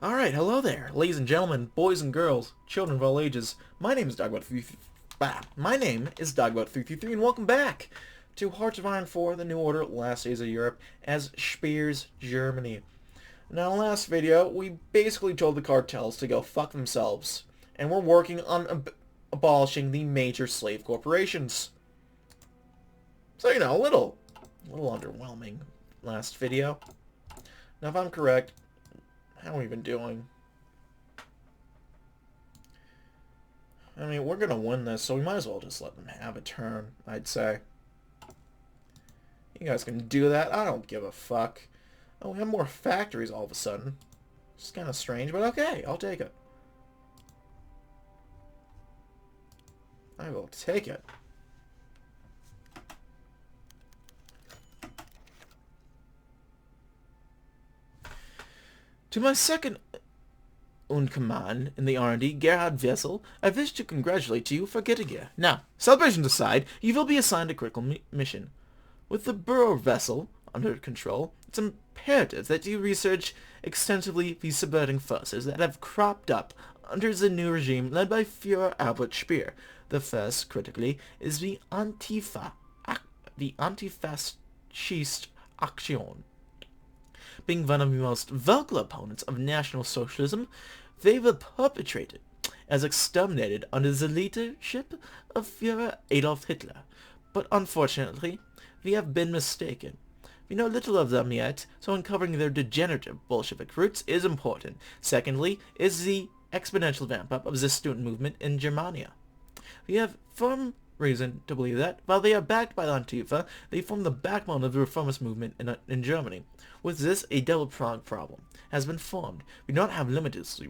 Alright, hello there, ladies and gentlemen, boys and girls, children of all ages. My name is Dogbot333 and welcome back to Hearts of Iron 4, The New Order, Last Days of Europe, as Speer's Germany. Now, in the last video, we basically told the cartels to go fuck themselves, and we're working on abolishing the major slave corporations. So, you know, a little underwhelming last video. Now, if I'm correct, how are we even doing? I mean, we're gonna win this, so we might as well just let them have a turn, I'd say. You guys can do that. I don't give a fuck. Oh, we have more factories all of a sudden. It's kind of strange, but okay, I'll take it. I will take it. To my second in command in the R&D, Gerhard Wessel, I wish to congratulate you for getting here. Now, celebrations aside, you will be assigned a critical mission. With the Bureau Vessel under control, it's imperative that you research extensively the subverting forces that have cropped up under the new regime led by Führer Albert Speer. The first, critically, is the Antifascist Action. Being one of the most vocal opponents of National Socialism, they were perpetrated as exterminated under the leadership of Führer Adolf Hitler. But unfortunately, we have been mistaken. We know little of them yet, so uncovering their degenerative Bolshevik roots is important. Secondly, is the exponential ramp-up of the student movement in Germania. We have firm reason to believe that, while they are backed by the Antifa, they form the backbone of the reformist movement in Germany. With this, a double-pronged problem has been formed. We do not have limitless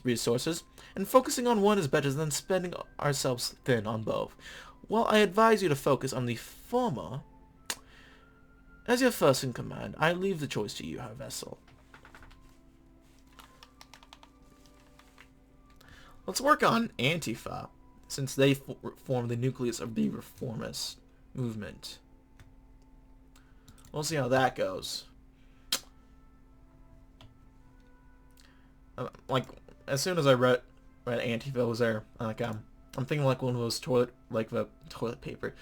resources, and focusing on one is better than spending ourselves thin on both. While I advise you to focus on the former, as your first in command, I leave the choice to you, Herr Wessel. Let's work on Antifa, since they form the nucleus of the reformist movement. We'll see how that goes. Like, as soon as I read Antifa was there, like, I'm thinking like one of those the toilet paper,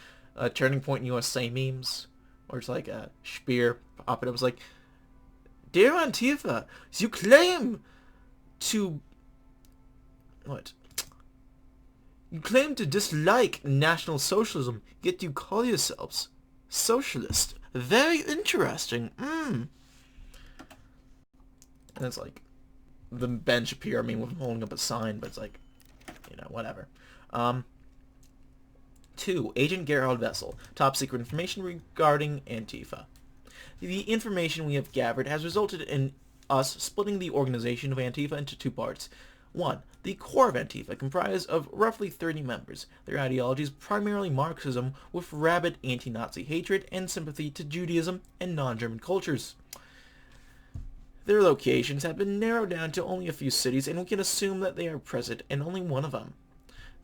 Turning Point USA memes, where it's like a Speer popping up. It was like, "Dear Antifa, you claim to You claim to dislike National Socialism, yet you call yourselves socialist. Very interesting. And it's like the Ben Shapiro meme with him holding up a sign, but it's like, you know, whatever. 2. Agent Gerhard Wessel. Top secret information regarding Antifa. The information we have gathered has resulted in us splitting the organization of Antifa into two parts. 1. The core of Antifa, comprised of roughly 30 members. Their ideology is primarily Marxism, with rabid anti-Nazi hatred and sympathy to Judaism and non-German cultures. Their locations have been narrowed down to only a few cities, and we can assume that they are present in only one of them.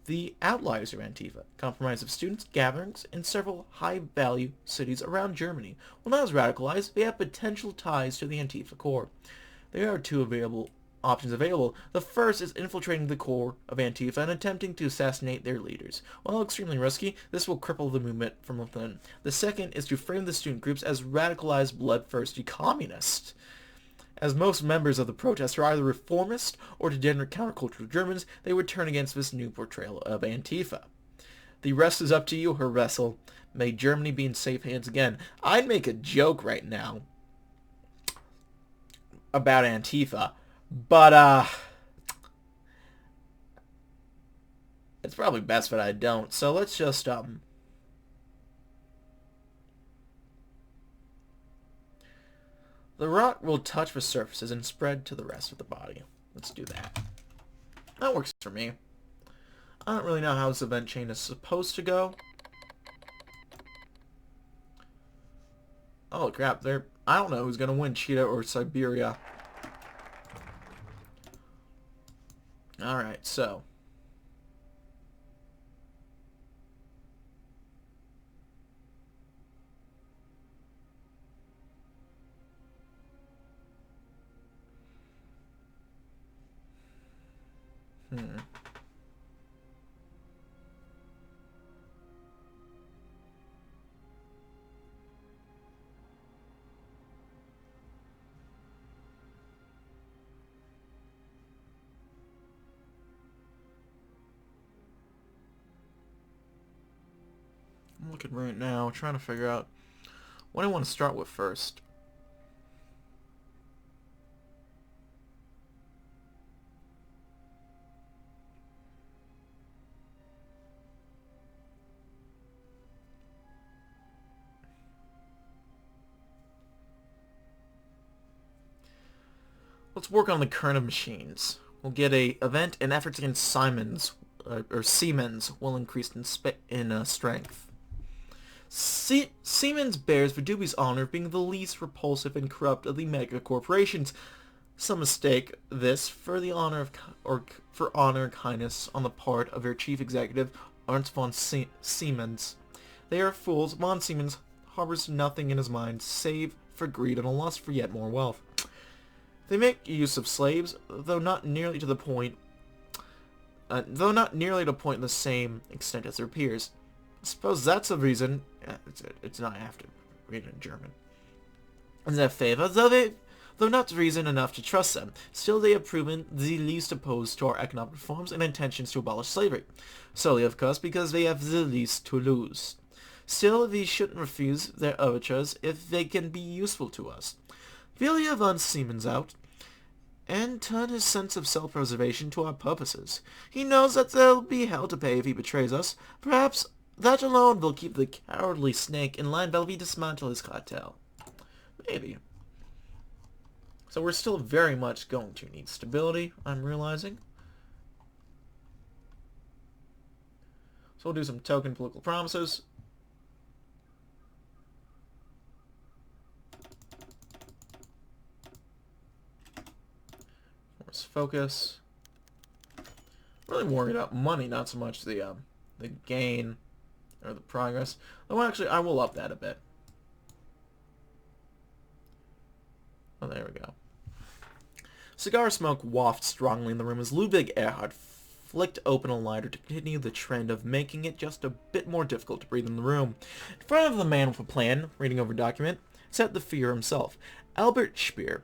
The outliers of Antifa, comprised of students, gatherings, in several high-value cities around Germany. While not as radicalized, they have potential ties to the Antifa core. There are two options available. The first is infiltrating the core of Antifa and attempting to assassinate their leaders. While extremely risky, this will cripple the movement from within. The second is to frame the student groups as radicalized, bloodthirsty communists. As most members of the protest are either reformist or degenerate countercultural Germans, they would turn against this new portrayal of Antifa. The rest is up to you, Herr Wessel. May Germany be in safe hands again. I'd make a joke right now about Antifa, but, it's probably best that I don't. So let's just, the rot will touch the surfaces and spread to the rest of the body. Let's do that. That works for me. I don't really know how this event chain is supposed to go. Oh crap, I don't know who's gonna win, Cheetah or Siberia. Alright, so. Hmm. I'm looking right now, trying to figure out what I want to start with first. Let's work on the current of machines. We'll get a event and efforts against Siemens will increase in strength. Siemens bears Verdubi's honor of being the least repulsive and corrupt of the mega corporations. Some mistake this for the honor of for honor and kindness on the part of their chief executive, Ernst von Siemens. They are fools. Von Siemens harbors nothing in his mind save for greed and a lust for yet more wealth. They make use of slaves, though not nearly to the point in the same extent as their peers. I suppose that's the reason. It's not. I have to read it in German. In their favor, though not reason enough to trust them, still they have proven the least opposed to our economic reforms and intentions to abolish slavery. Solely, of course, because they have the least to lose. Still, we shouldn't refuse their overtures if they can be useful to us. Vilja von Siemens out, and turn his sense of self-preservation to our purposes. He knows that there'll be hell to pay if he betrays us. Perhaps that alone will keep the cowardly snake in line while we dismantle his cartel. Maybe. So we're still very much going to need stability, I'm realizing. So we'll do some token political promises. Let's focus. I'm really worried about money, not so much the gain or the progress. Oh, actually, I will up that a bit. Oh, there we go. Cigar smoke wafted strongly in the room as Ludwig Erhard flicked open a lighter to continue the trend of making it just a bit more difficult to breathe in the room. In front of the man with a plan, reading over a document, sat the Führer himself, Albert Speer.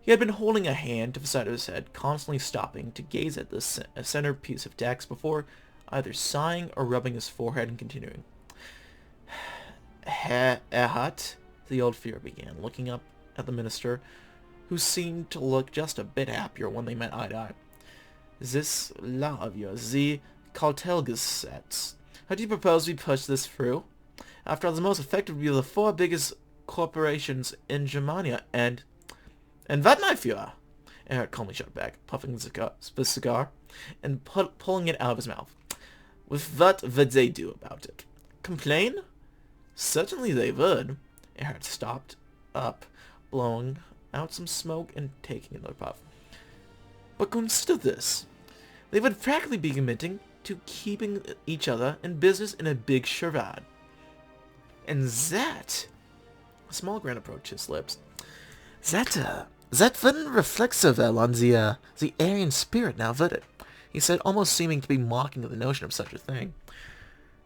He had been holding a hand to the side of his head, constantly stopping to gaze at the center piece of text before either sighing or rubbing his forehead and continuing. Herr Erhard, the old Führer began, looking up at the minister, who seemed to look just a bit happier when they met eye to eye. This law of yours, the Cartelgesetz, how do you propose we push this through? After all, the most effective would be the 4 biggest corporations in Germania, and what, my Führer? Erhard calmly shot back, puffing the cigar and pulling it out of his mouth. With what would they do about it? Complain? Certainly they would. Erhard stopped up, blowing out some smoke and taking another puff. But consider this. They would practically be committing to keeping each other in business in a big charade. And that... A small grin approached his lips. That wouldn't reflect so well on the Aryan spirit now, would it? He said, almost seeming to be mocking at the notion of such a thing.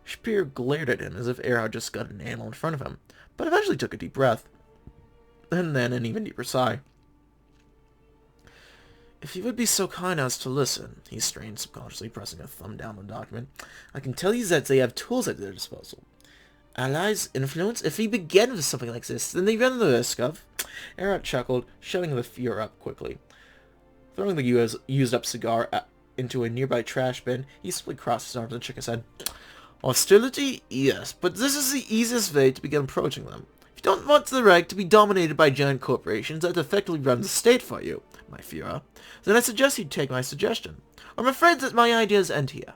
Speer glared at him as if Erhard just got an animal in front of him, but eventually took a deep breath. And then an even deeper sigh. If you would be so kind as to listen, he strained, subconsciously pressing a thumb down on the document, I can tell you that they have tools at their disposal. Allies, influence, if we begin with something like this, then they run the risk of... Erhard chuckled, shutting the Führer up quickly. Throwing the used-up cigar into a nearby trash bin, he simply crossed his arms and shook his head. Hostility? Yes, but this is the easiest way to begin approaching them. If you don't want the Reich to be dominated by giant corporations that effectively run the state for you, my Führer, then I suggest you take my suggestion. I'm afraid that my ideas end here.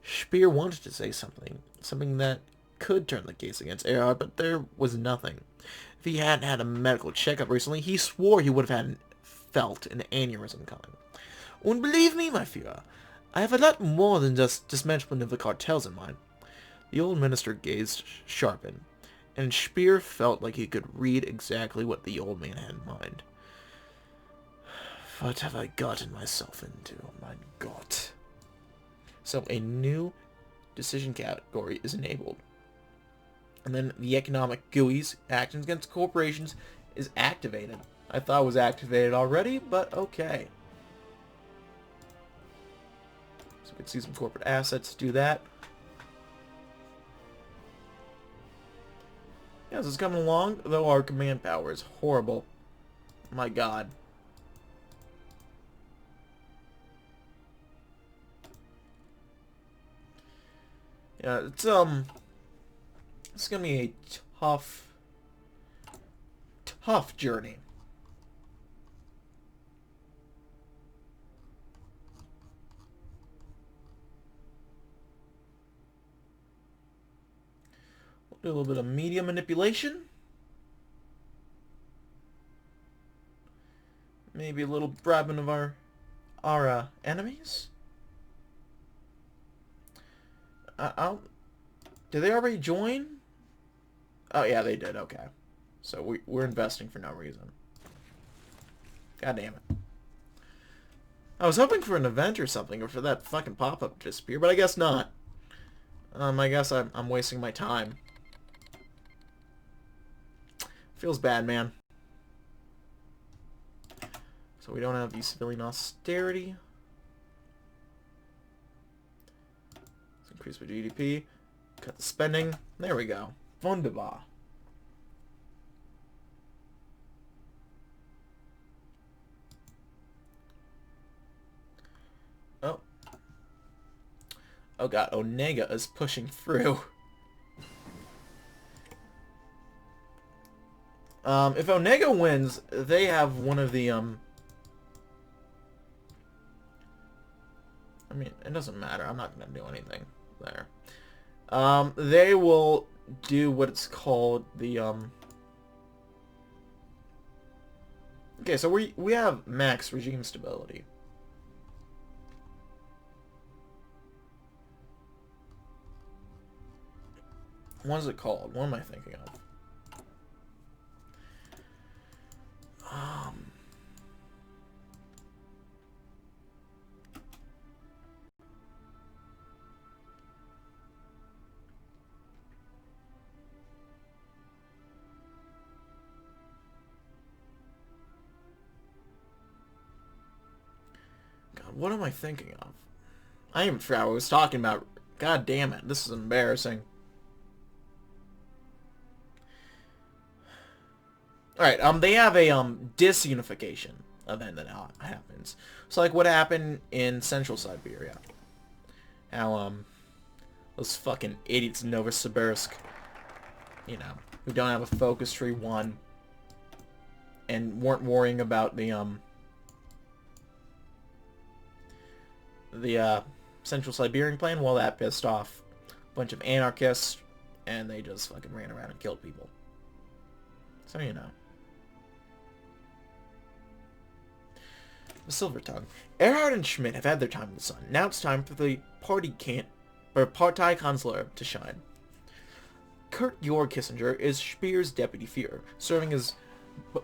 Speer wanted to say something that could turn the case against Erhard, but there was nothing. If he hadn't had a medical checkup recently, he swore he would have felt an aneurysm coming. And believe me, my Führer, I have a lot more than just dismantlement of the cartels in mind. The old minister gazed sharpened, and Speer felt like he could read exactly what the old man had in mind. What have I gotten myself into? Oh my god. So a new decision category is enabled. And then the economic GUI's actions against corporations is activated. I thought it was activated already, but okay. So we can see some corporate assets, do that. Yeah, this is coming along, though our command power is horrible. My god. Yeah, it's gonna be a tough journey. We'll do a little bit of media manipulation. Maybe a little bribing of our enemies. Did they already join? Oh yeah, they did. Okay, so we're investing for no reason. God damn it! I was hoping for an event or something, or for that fucking pop-up to disappear, but I guess not. I guess I'm wasting my time. Feels bad, man. So we don't have the civilian austerity. Let's increase the GDP. Cut the spending. There we go. Wunderbar. Oh. Oh god, Onega is pushing through. If Onega wins, they have one of the, I mean, it doesn't matter. I'm not gonna do anything there. They will do what it's called the, okay, so we have max regime stability. What is it called? What am I thinking of? God, what am I thinking of? I even forgot what I was talking about. God damn it, this is embarrassing. Alright, they have a, disunification event that happens. So, like, what happened in Central Siberia. How, those fucking idiots in Novosibirsk, you know, who don't have a focus tree, won. And weren't worrying about the Central Siberian plan. Well, that pissed off a bunch of anarchists, and they just fucking ran around and killed people. So, you know. The Silver Tongue. Erhard and Schmidt have had their time in the sun. Now it's time for the Partei Kanzler to shine. Kurt Georg Kissinger is Speer's deputy Führer, serving as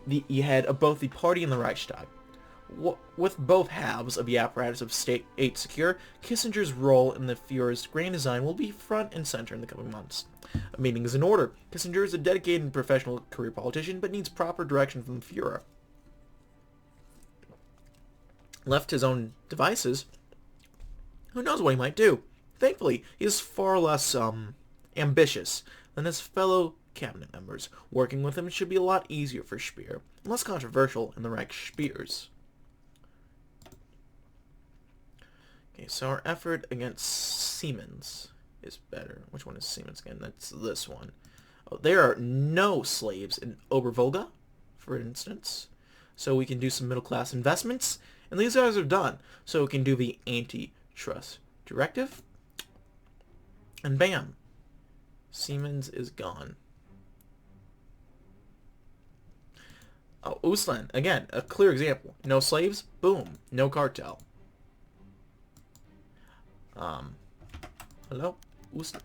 the head of both the party and the Reichstag. With both halves of the apparatus of state secure, Kissinger's role in the Führer's grand design will be front and center in the coming months. A meeting is in order. Kissinger is a dedicated and professional career politician, but needs proper direction from the Führer. Left to his own devices, who knows what he might do? Thankfully, he is far less ambitious than his fellow cabinet members. Working with him should be a lot easier for Speer, and less controversial in the Reich Speers. Okay, so our effort against Siemens is better. Which one is Siemens again? That's this one. Oh, there are no slaves in Obervolga, for instance. So we can do some middle-class investments. And these guys are done. So we can do the antitrust directive. And bam. Siemens is gone. Oh, Uslan. Again, a clear example. No slaves. Boom. No cartel. Hello? Uslan.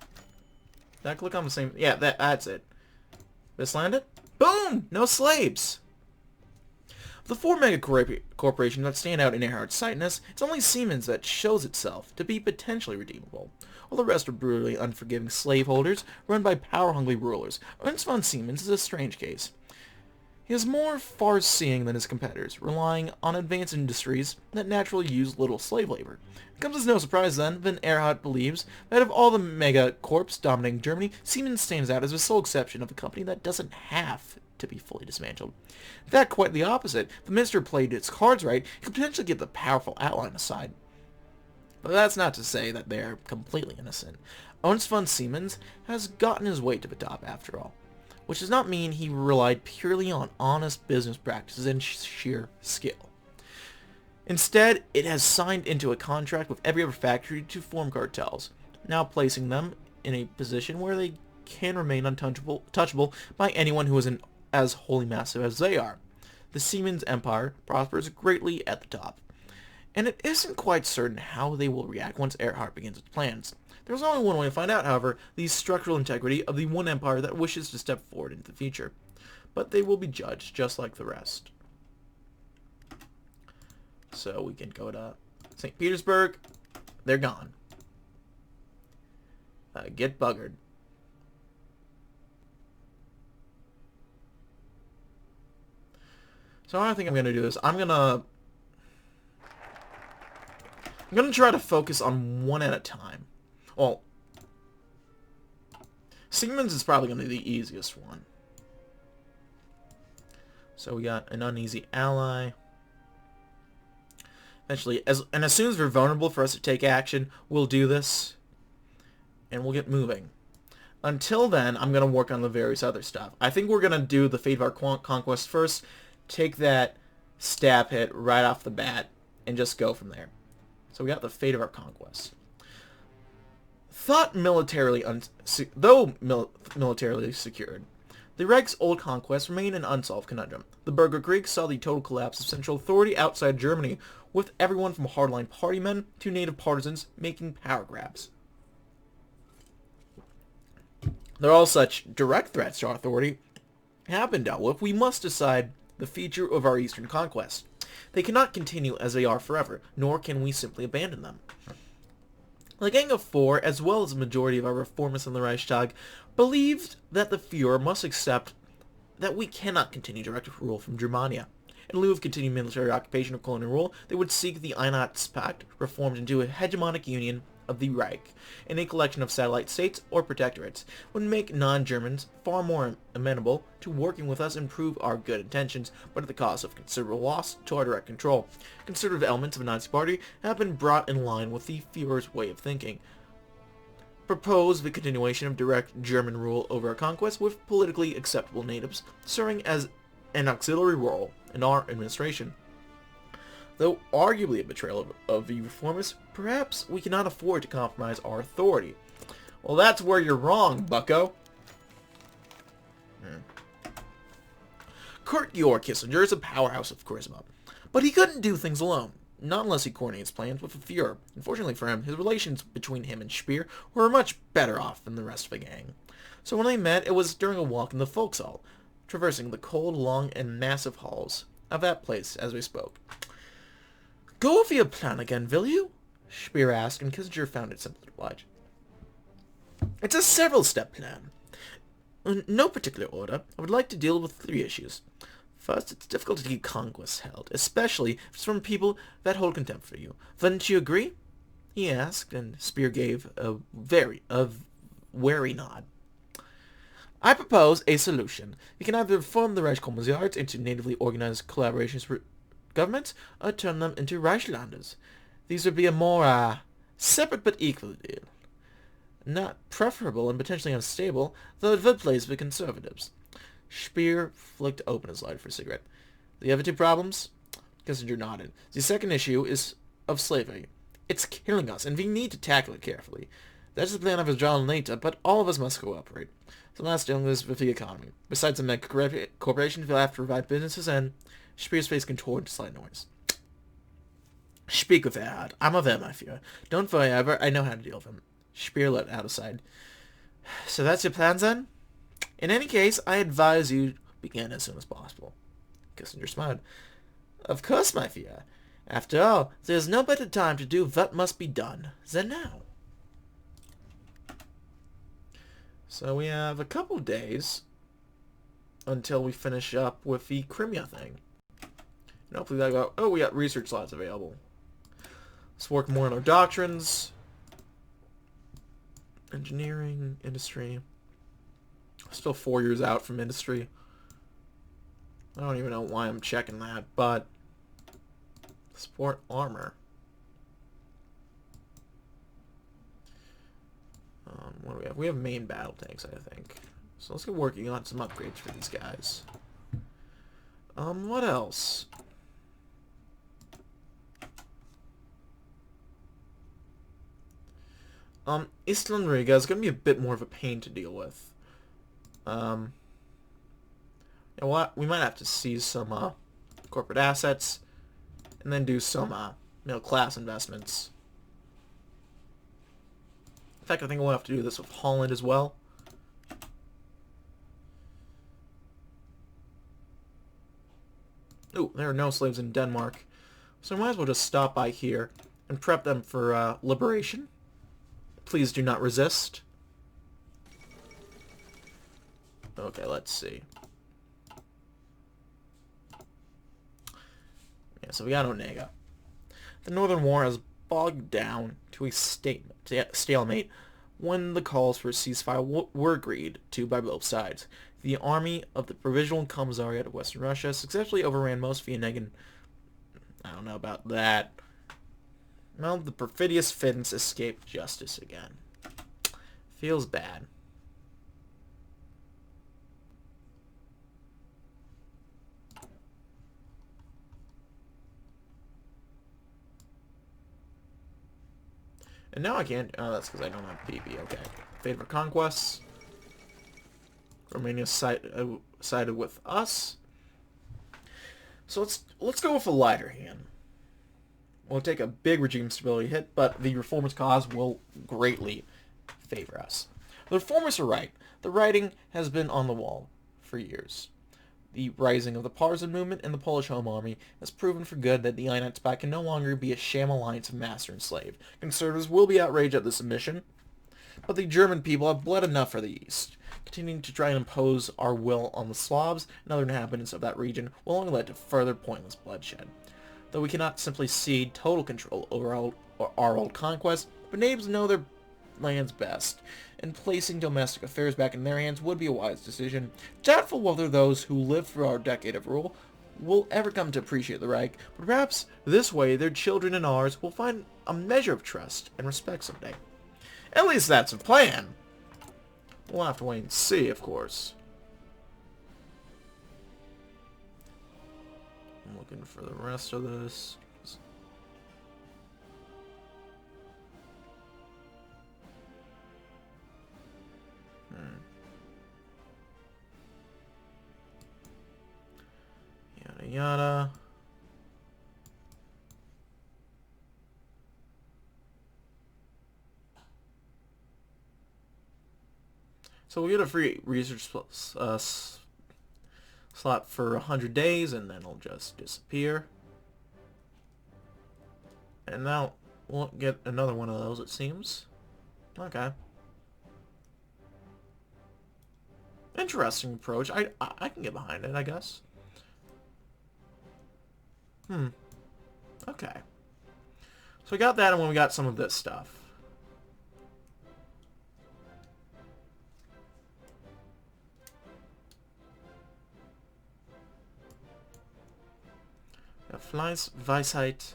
Did I click on the same? Yeah, that's it. This landed? Boom! No slaves! The four mega corporations that stand out in Earhart's sightness, it's only Siemens that shows itself to be potentially redeemable. All the rest are brutally unforgiving slaveholders run by power-hungry rulers. Ernst von Siemens is a strange case. He is more far-seeing than his competitors, relying on advanced industries that naturally use little slave labor. It comes as no surprise then that Earhart believes that of all the mega corps dominating Germany, Siemens stands out as the sole exception of a company that doesn't have to be fully dismantled. In fact, quite the opposite. If the minister played its cards right, he could potentially get the powerful outline aside. But that's not to say that they're completely innocent. Ernst von Siemens has gotten his way to the top after all, which does not mean he relied purely on honest business practices and sheer skill. Instead, it has signed into a contract with every other factory to form cartels, now placing them in a position where they can remain untouchable by anyone who isn't as wholly massive as they are. The Siemens empire prospers greatly at the top, and it isn't quite certain how they will react once Earhart begins its plans. There's only one way to find out, however, the structural integrity of the one empire that wishes to step forward into the future. But they will be judged just like the rest. So we can go to St. Petersburg. They're gone. Get buggered. So what I think I'm going to do is I'm going to try to focus on one at a time. Well, Siemens is probably going to be the easiest one. So we got an uneasy ally. Eventually, as soon as we're vulnerable for us to take action, we'll do this. And we'll get moving. Until then, I'm going to work on the various other stuff. I think we're going to do the Fate of Our Conquest first. Take that stab hit right off the bat. And just go from there. So we got the Fate of Our Conquest. Militarily secured, the Reich's old conquests remain an unsolved conundrum. The Burger Krieg saw the total collapse of central authority outside Germany, with everyone from hardline party men to native partisans making power grabs. Though all such direct threats to our authority have been dealt with, we must decide the future of our eastern conquest. They cannot continue as they are forever, nor can we simply abandon them. The Gang of Four, as well as the majority of our reformists in the Reichstag, believed that the Führer must accept that we cannot continue direct rule from Germania. In lieu of continued military occupation or colonial rule, they would seek the Einheitspact reformed into a hegemonic union of the Reich, and a collection of satellite states or protectorates would make non-Germans far more amenable to working with us and prove our good intentions, but at the cost of considerable loss to our direct control. Conservative elements of the Nazi Party have been brought in line with the Führer's way of thinking. Propose the continuation of direct German rule over our conquest with politically acceptable natives, serving as an auxiliary role in our administration. Though arguably a betrayal of the reformists, perhaps we cannot afford to compromise our authority. Well, that's where you're wrong, bucko. Kurt Georg Kissinger is a powerhouse of charisma, but he couldn't do things alone, not unless he coordinates plans with the Führer. Unfortunately for him, his relations between him and Speer were much better off than the rest of the gang. So when they met, it was during a walk in the Volkshall, traversing the cold, long, and massive halls of that place as we spoke. "Go over your plan again, will you?" Speer asked, and Kissinger found it simple to oblige. "It's a several-step plan. In no particular order, I would like to deal with 3 issues. First, it's difficult to keep conquests held, especially if it's from people that hold contempt for you. Wouldn't you agree?" he asked, and Speer gave a wary nod. "I propose a solution. We can either reform the Reichskommissariats into natively organized collaborations for governments, or turn them into Reichslanders. These would be a more, separate but equal deal. Not preferable and potentially unstable, though it would please the conservatives." Speer flicked open his lighter for a cigarette. "The other 2 problems?" Kissinger nodded. "The second issue is of slavery. It's killing us, and we need to tackle it carefully. That's the plan of withdrawal later, but all of us must cooperate. The last dealing is with the economy. Besides the mega corporations, we'll have to provide businesses and..." Speer's face contorted to slight noise. "Speak with Erhard. I'm aware, my Führer. Don't worry, however, I know how to deal with him." Speer let out a sigh. "So that's your plan, then? In any case, I advise you begin as soon as possible." Kissinger smiled. Of course, my dear. After all, there is no better time to do what must be done than now. So we have a couple days until we finish up with the Crimea thing. And hopefully that go. Oh, we got research slots available. Let's work more on our doctrines. Engineering, industry. Still 4 years out from industry. I don't even know why I'm checking that, but sport armor. What do we have? We have main battle tanks, I think. So let's get working on some upgrades for these guys. What else? Eastland Riga is going to be a bit more of a pain to deal with. You know what? We might have to seize some corporate assets and then do some middle class investments. In fact, I think we'll have to do this with Holland as well. Ooh, there are no slaves in Denmark. So I might as well just stop by here and prep them for liberation. Please do not resist. Okay, let's see. Yeah, so we got Onega. The Northern War has bogged down to a stalemate when the calls for a ceasefire were agreed to by both sides. The army of the Provisional Commissariat of Western Russia successfully overran most Viennegan. I don't know about that. Well, the perfidious Finns escaped justice again. Feels bad. And now I can't... Oh, that's because I don't have PP. Okay. Favor conquests. Romania sided with us. So let's go with a lighter hand. We'll take a big regime stability hit, but the reformers' cause will greatly favor us. The reformers are right. The writing has been on the wall for years. The rising of the partisan movement and the Polish Home Army has proven for good that the Einheitspact can no longer be a sham alliance of master and slave. Conservatives will be outraged at this admission, but the German people have bled enough for the East. Continuing to try and impose our will on the Slavs and other inhabitants of that region will only lead to further pointless bloodshed. Though we cannot simply cede total control over our old conquests, but natives know their lands best, and placing domestic affairs back in their hands would be a wise decision. Doubtful whether those who lived through our decade of rule will ever come to appreciate the Reich, but perhaps this way their children and ours will find a measure of trust and respect someday. At least that's a plan. We'll have to wait and see, of course. I'm looking for the rest of this. Yada yada. So we get a free research slot for 100 days, and then it'll just disappear. And now we'll get another one of those, it seems. Okay. Interesting approach. I can get behind it, I guess. Okay. So we got that, and when we got some of this stuff. Flies, Weisheit.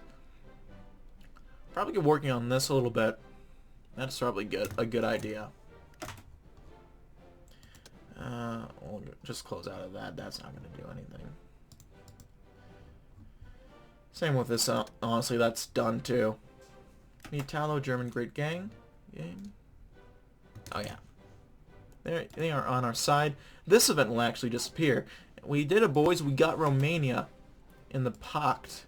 Probably get working on this a little bit. That's probably a good idea. We'll just close out of that. That's not going to do anything. Same with this. Honestly, that's done too. The Italo-German Great Gang. Oh yeah. They are on our side. This event will actually disappear. We did it, boys. We got Romania in the pact.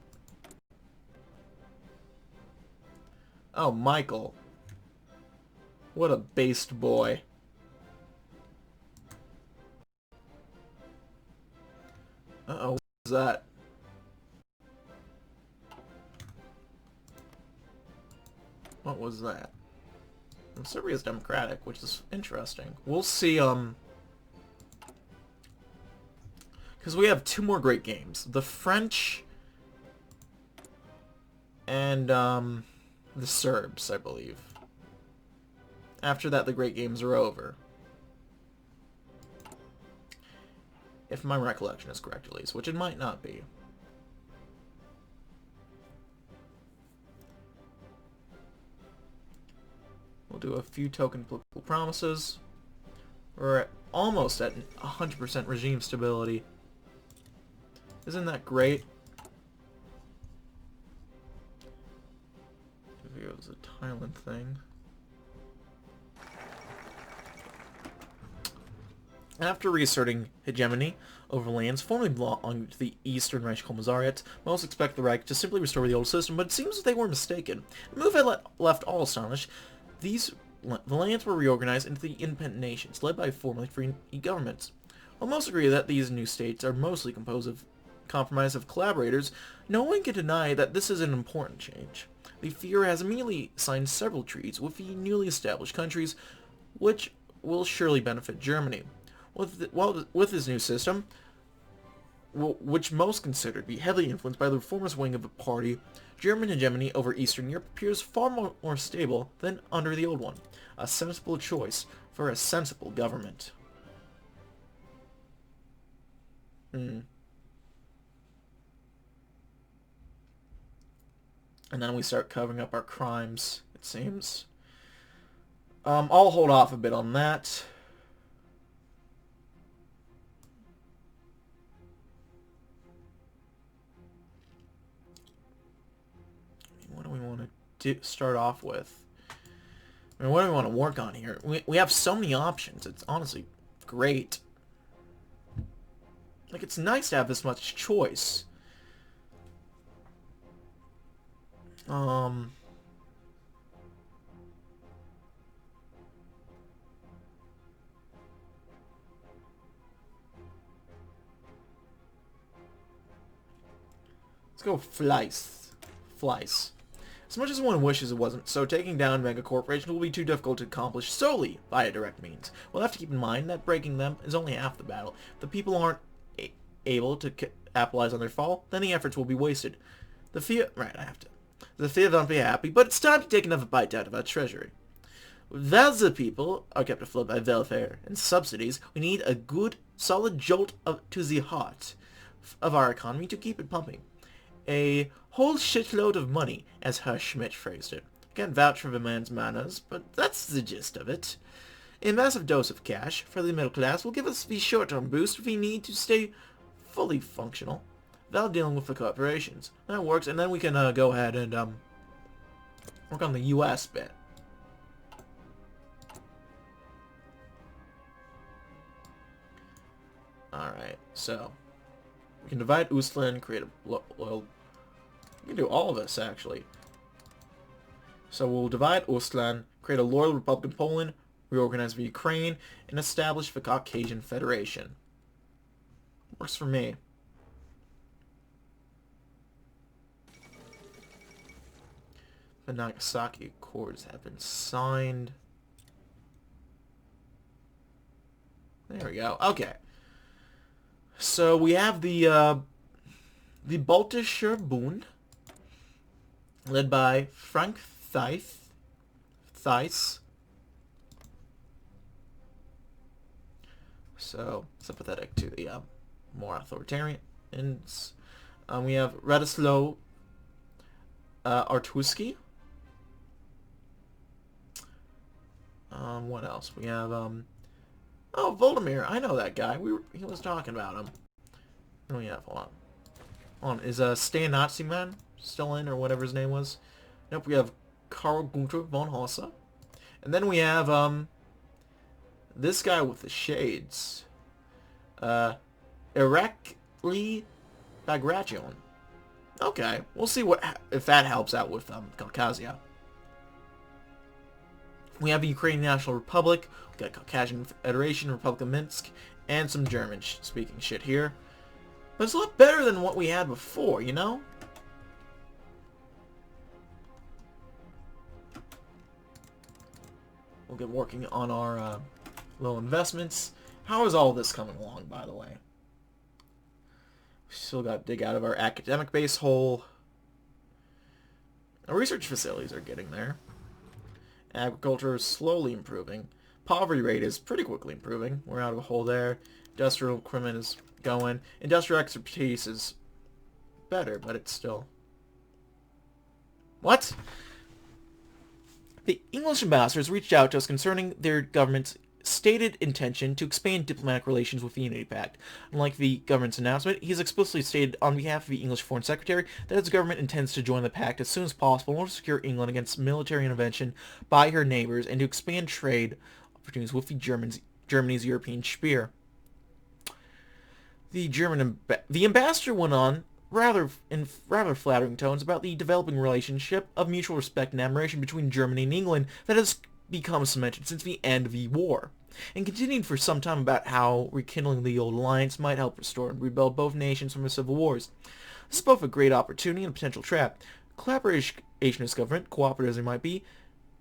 Oh, Michael. What a based boy. Uh-oh, what is that? What was that? Serbia's democratic, which is interesting. We'll see, because we have two more great games. The French and, the Serbs, I believe. After that, the great games are over. If my recollection is correct, at least, which it might not be. We'll do a few token political promises. We're almost at 100% regime stability. Isn't that great? It was a Thailand thing. After reasserting hegemony over lands formerly belonging to the Eastern Reich Commissariat, most expect the Reich to simply restore the old system, but it seems they were mistaken. The move had left all astonished. The lands were reorganized into the independent nations, led by formerly free governments. While most agree that these new states are mostly comprised of collaborators, no one can deny that this is an important change. The Führer has immediately signed several treaties with the newly established countries, which will surely benefit Germany. With his new system, which most consider to be heavily influenced by the reformist wing of the party, German hegemony over Eastern Europe appears far more stable than under the old one. A sensible choice for a sensible government. And then we start covering up our crimes, it seems. I'll hold off a bit on that. What do we want to start off with? I mean, what do we want to work on here? We have so many options. It's honestly great. Like, it's nice to have this much choice. Let's go Fleiss. As much as one wishes it wasn't, so taking down mega corporations will be too difficult to accomplish solely via direct means. We'll have to keep in mind that breaking them is only half the battle. If the people aren't able to capitalize on their fall, then the efforts will be wasted. The Fiat won't be happy, but it's time to take another bite out of our treasury. While the people are kept afloat by welfare and subsidies, we need a good, solid jolt to the heart of our economy to keep it pumping. A whole shitload of money, as Herr Schmidt phrased it. Can't vouch for the man's manners, but that's the gist of it. A massive dose of cash for the middle class will give us the short-term boost we need to stay fully functional without dealing with the corporations. That works, and then we can go ahead and work on the U.S. bit. Alright, so we can divide Uslan, create a loyal... We can do all of this, actually. So we'll divide Uslan, create a loyal Republic of Poland, reorganize the Ukraine, and establish the Caucasian Federation. Works for me. The Nagasaki Accords have been signed. There we go. Okay. So we have the Baltischer Bund, led by Frank Theiss. So sympathetic to the more authoritarians. We have Radoslaw Artuski. What else? We have oh, Volodymyr. I know that guy. He was talking about him. Oh yeah, hold on. Is Stay Nazi Man still in, or whatever his name was? Nope. We have Karl Gunther von Hossa, and then we have this guy with the shades, Irakli Bagration. Okay, we'll see if that helps out with Caucasia. We have the Ukrainian National Republic, we got Caucasian Federation, Republic of Minsk, and some German-speaking shit here. But it's a lot better than what we had before, you know? We'll get working on our little investments. How is all this coming along, by the way? We still got to dig out of our academic base hole. Our research facilities are getting there. Agriculture is slowly improving. Poverty rate is pretty quickly improving. We're out of a hole there. Industrial equipment is going. Industrial expertise is better, but it's still... What? The English ambassadors reached out to us concerning their government's stated intention to expand diplomatic relations with the Unity Pact. Unlike the government's announcement, he has explicitly stated on behalf of the English Foreign Secretary that his government intends to join the pact as soon as possible in order to secure England against military intervention by her neighbors and to expand trade opportunities with Germany's European Speer. The ambassador went on in rather flattering tones about the developing relationship of mutual respect and admiration between Germany and England that has become cemented since the end of the war, and continued for some time about how rekindling the old alliance might help restore and rebuild both nations from the civil wars. This is both a great opportunity and a potential trap. Collaboration in this government, cooperative as it might be,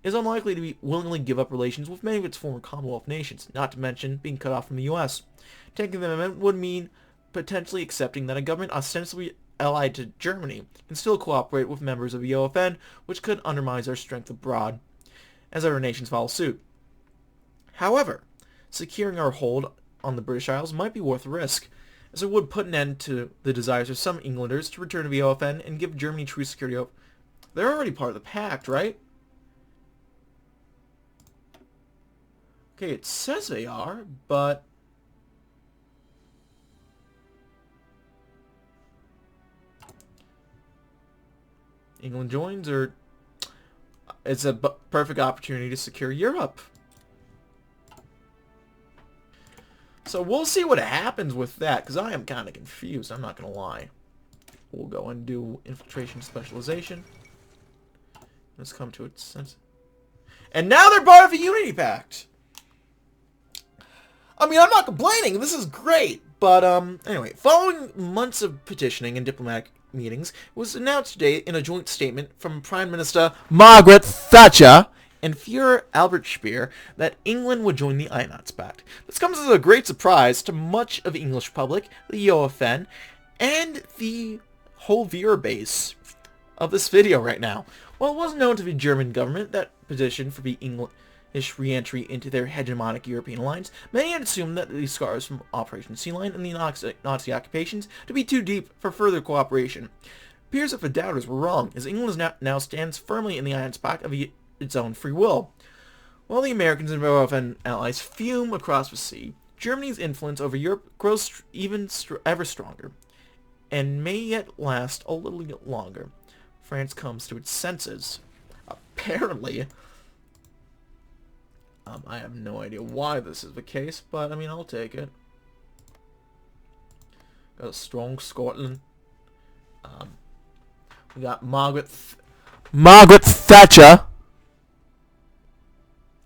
is unlikely to willingly give up relations with many of its former Commonwealth nations, not to mention being cut off from the U.S. Taking the amendment would mean potentially accepting that a government ostensibly allied to Germany can still cooperate with members of the OFN, which could undermine our strength abroad as other nations follow suit. However, securing our hold on the British Isles might be worth the risk, as it would put an end to the desires of some Englanders to return to the OFN and give Germany true security. They're already part of the pact, right? Okay, it says they are, but... England joins, or... It's a perfect opportunity to secure Europe. So we'll see what happens with that, because I am kind of confused, I'm not going to lie. We'll go and do infiltration specialization. Let's come to its sense. And now they're part of the Unity Pact! I mean, I'm not complaining, this is great! But, anyway, following months of petitioning and diplomatic meetings, it was announced today in a joint statement from Prime Minister Margaret Thatcher and Führer Albert Speer that England would join the Einheits Pact. This comes as a great surprise to much of the English public, the OFN, and the whole viewer base of this video right now. While it wasn't known to the German government that petition for the English re-entry into their hegemonic European alliance, many had assumed that the scars from Operation Sea Lion and the Nazi occupations to be too deep for further cooperation. It appears that the doubters were wrong, as England now stands firmly in the Alliance Pact of its own free will. While the Americans and their OFN allies fume across the sea, Germany's influence over Europe grows ever stronger, and may yet last a little bit longer. France comes to its senses. Apparently... I have no idea why this is the case, but I mean, I'll take it. Got a strong Scotland. We got Margaret Thatcher.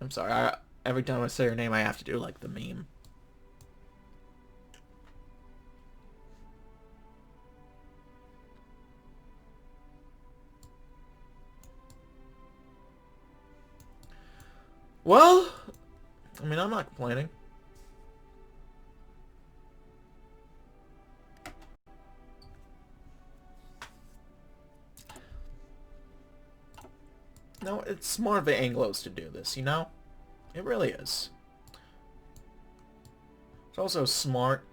I'm sorry, every time I say her name I have to do like the meme. Well, I mean, I'm not complaining. No, it's smart of the Anglos to do this, you know? It really is. It's also smart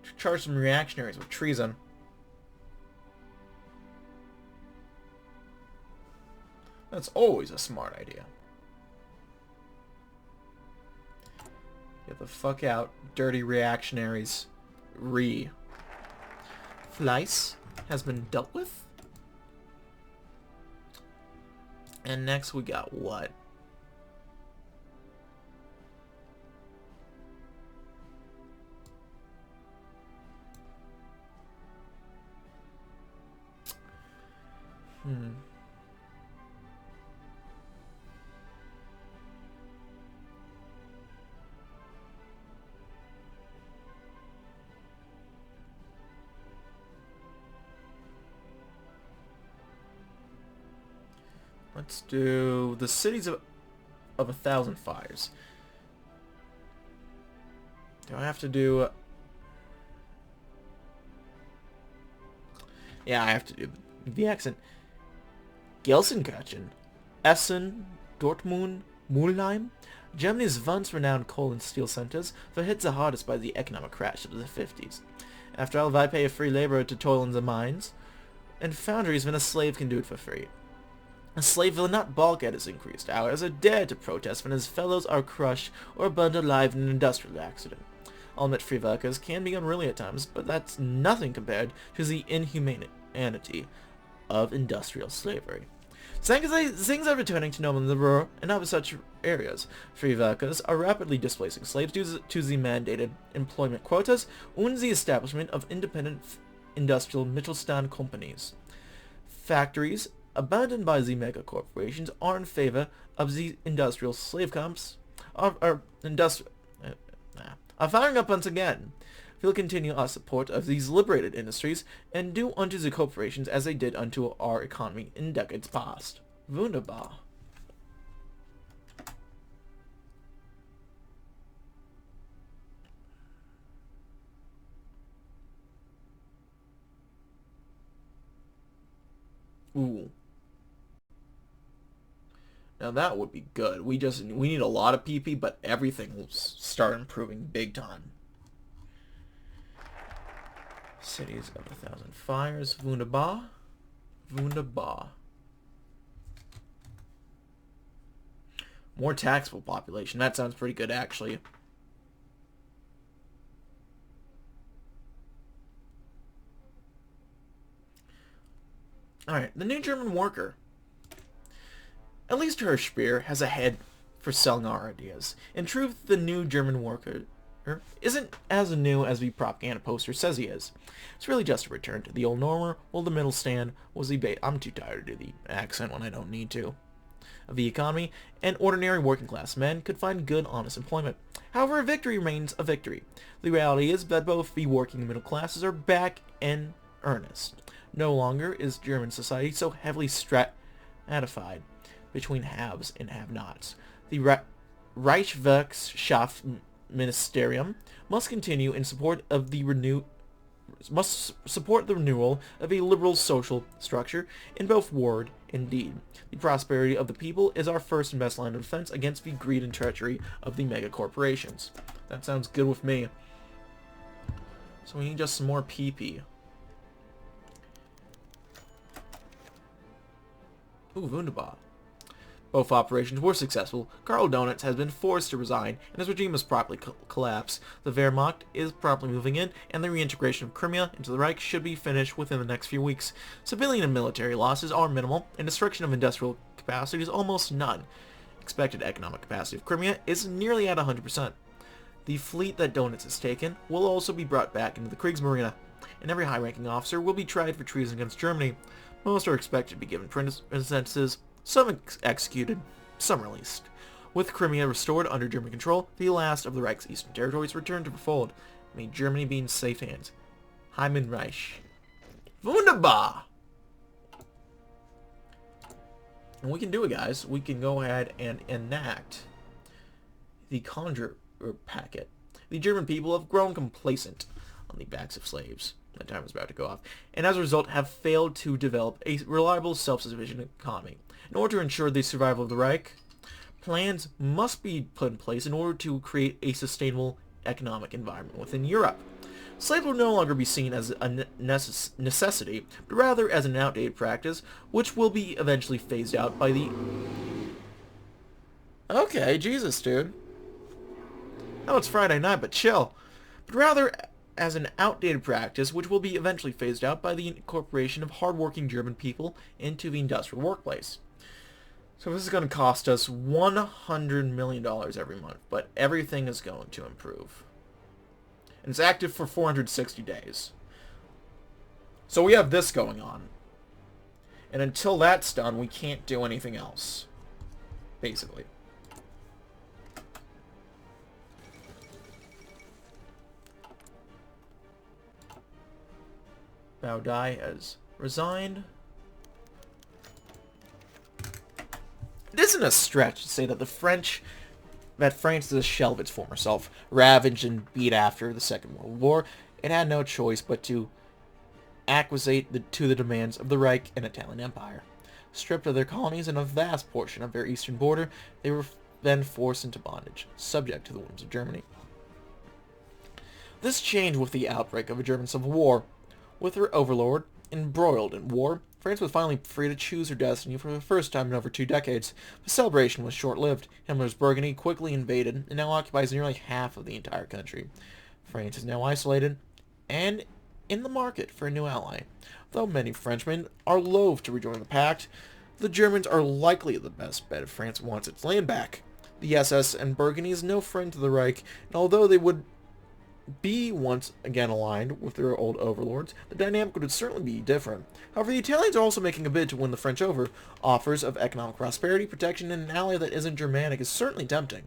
to charge some reactionaries with treason. That's always a smart idea. Get the fuck out, dirty reactionaries. Fleiss has been dealt with. And next we got what? Let's do the cities of of 1,000 fires. Do I have to do... Yeah, I have to do the accent. Gelsenkirchen, Essen, Dortmund, Mulheim, Germany's once renowned coal and steel centers, were hit the hardest by the economic crash of the 50s. After all, why pay a free laborer to toil in the mines and foundries when a slave can do it for free? A slave will not balk at his increased hours or dare to protest when his fellows are crushed or burned alive in an industrial accident. I'll admit free workers can be unruly at times, but that's nothing compared to the inhumanity of industrial slavery. Things are returning to normal in the rural and other such areas. Free workers are rapidly displacing slaves due to the mandated employment quotas and the establishment of independent industrial Mittelstand companies. Factories abandoned by the mega corporations are in favor of the industrial slave camps are firing up once again. We'll continue our support of these liberated industries and do unto the corporations as they did unto our economy in decades past. Wunderbar. Ooh. Now that would be good. We need a lot of PP, but everything will start improving big time. Cities of 1,000 fires. Wunderbar. Wunderbar. More taxable population. That sounds pretty good, actually. Alright, the new German worker. At least her Speer has a head for selling our ideas. In truth, the new German worker isn't as new as the propaganda poster says he is. It's really just a return to the old normal, while the middle stand was the bait. I'm too tired to do the accent when I don't need to. Of the economy, and ordinary working class men could find good, honest employment. However, a victory remains a victory. The reality is that both the working and middle classes are back in earnest. No longer is German society so heavily stratified between haves and have-nots. The Reichswirtschaft Ministerium must continue in support of the renewal of a liberal social structure in both word and deed. The prosperity of the people is our first and best line of defense against the greed and treachery of the mega corporations. That sounds good with me. So we need just some more PP. Ooh, wunderbar. Both operations were successful. Karl Donitz has been forced to resign, and his regime has properly collapsed. The Wehrmacht is properly moving in, and the reintegration of Crimea into the Reich should be finished within the next few weeks. Civilian and military losses are minimal, and destruction of industrial capacity is almost none. Expected economic capacity of Crimea is nearly at 100%. The fleet that Donitz has taken will also be brought back into the Kriegsmarine, and every high-ranking officer will be tried for treason against Germany. Most are expected to be given sentences, some executed, some released. With Crimea restored under German control, the last of the Reich's eastern territories returned to the fold. May Germany be in safe hands. Heimen Reich. Wunderbar! And we can do it, guys. We can go ahead and enact the Conjurer packet. The German people have grown complacent on the backs of slaves. That time is about to go off. And as a result, have failed to develop a reliable, self-sufficient economy. In order to ensure the survival of the Reich, plans must be put in place in order to create a sustainable economic environment within Europe. Slaves will no longer be seen as a necessity, but rather as an outdated practice, which will be eventually phased out by the... Okay, Jesus, dude. Oh, it's Friday night, but chill. But rather as an outdated practice, which will be eventually phased out by the incorporation of hardworking German people into the industrial workplace. So this is going to cost us $100 million every month, but everything is going to improve. And it's active for 460 days. So we have this going on. And until that's done, we can't do anything else. Basically. Baudai has resigned. It isn't a stretch to say that France is a shell of its former self, ravaged and beat after the Second World War. It had no choice but to acquiesce to the demands of the Reich and Italian Empire. Stripped of their colonies and a vast portion of their eastern border, they were then forced into bondage, subject to the whims of Germany. This changed with the outbreak of a German civil war. With her overlord embroiled in war, France was finally free to choose her destiny for the first time in over 2 decades. The celebration was short-lived. Himmler's Burgundy quickly invaded and now occupies nearly half of the entire country. France is now isolated and in the market for a new ally. Though many Frenchmen are loath to rejoin the pact, the Germans are likely the best bet if France wants its land back. The SS and Burgundy is no friend to the Reich, and although they would be once again aligned with their old overlords, the dynamic would certainly be different. However, the Italians are also making a bid to win the French over. Offers of economic prosperity, protection, and an ally that isn't Germanic is certainly tempting.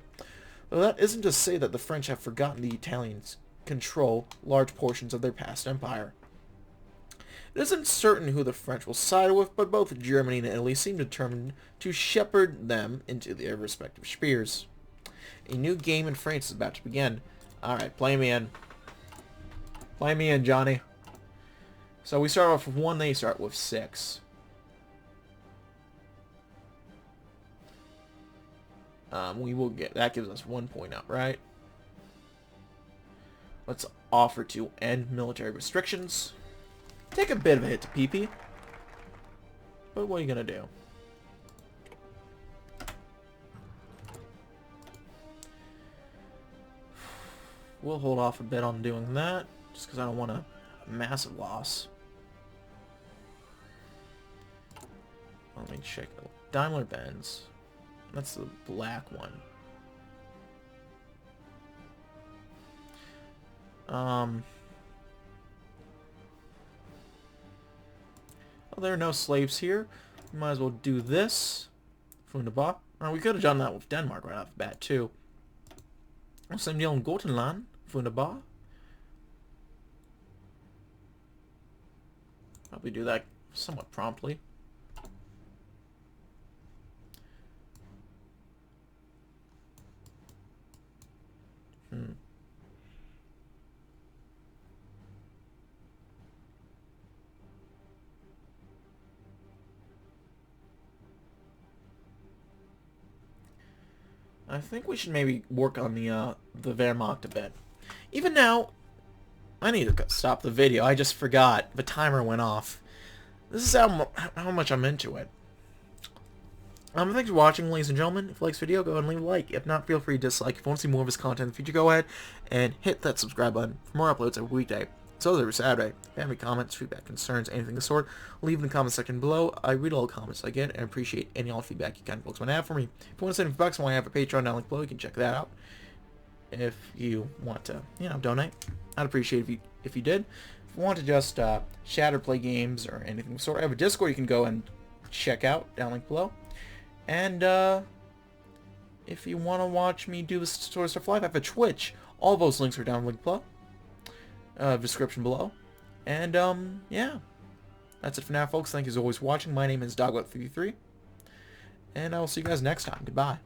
Though that isn't to say that the French have forgotten the Italians control large portions of their past empire. It isn't certain who the French will side with, but both Germany and Italy seem determined to shepherd them into their respective spears. A new game in France is about to begin. Alright, play me in. Play me in, Johnny. So we start off with 1, they start with 6. We will get, that gives us 1 point up, right? Let's offer to end military restrictions. Take a bit of a hit to PP. But what are you gonna do? We'll hold off a bit on doing that, just because I don't want a massive loss. Let me check. Daimler-Benz. That's the black one. Oh, there are no slaves here. We might as well do this. Wunderbar. We could have done that with Denmark right off the bat, too. Same deal in Gotenland. Wunderbar. Probably do that somewhat promptly. I think we should maybe work on the Wehrmacht a bit. Even now, I need to stop the video. I just forgot. The timer went off. This is how much I'm into it. Thanks for watching, ladies and gentlemen. If you like this video, go ahead and leave a like. If not, feel free to dislike. If you want to see more of his content in the future, go ahead and hit that subscribe button for more uploads every weekday. So every Saturday. If you have any comments, feedback, concerns, anything of the sort, leave in the comment section below. I read all the comments I get and appreciate any all feedback you kind of folks want to have for me. If you want to send me bucks and I have a Patreon down link below, you can check that out. If you want to, donate, I'd appreciate it if you did. If you want to just chat or play games or anything of the sort, I have a Discord you can go and check out down link below. And if you want to watch me do this sort of stuff live, I have a Twitch. All those links are down link below. Description below. And yeah, that's it for now, folks. Thank you as always for watching. My name is DB333, and I will see you guys next time. Goodbye.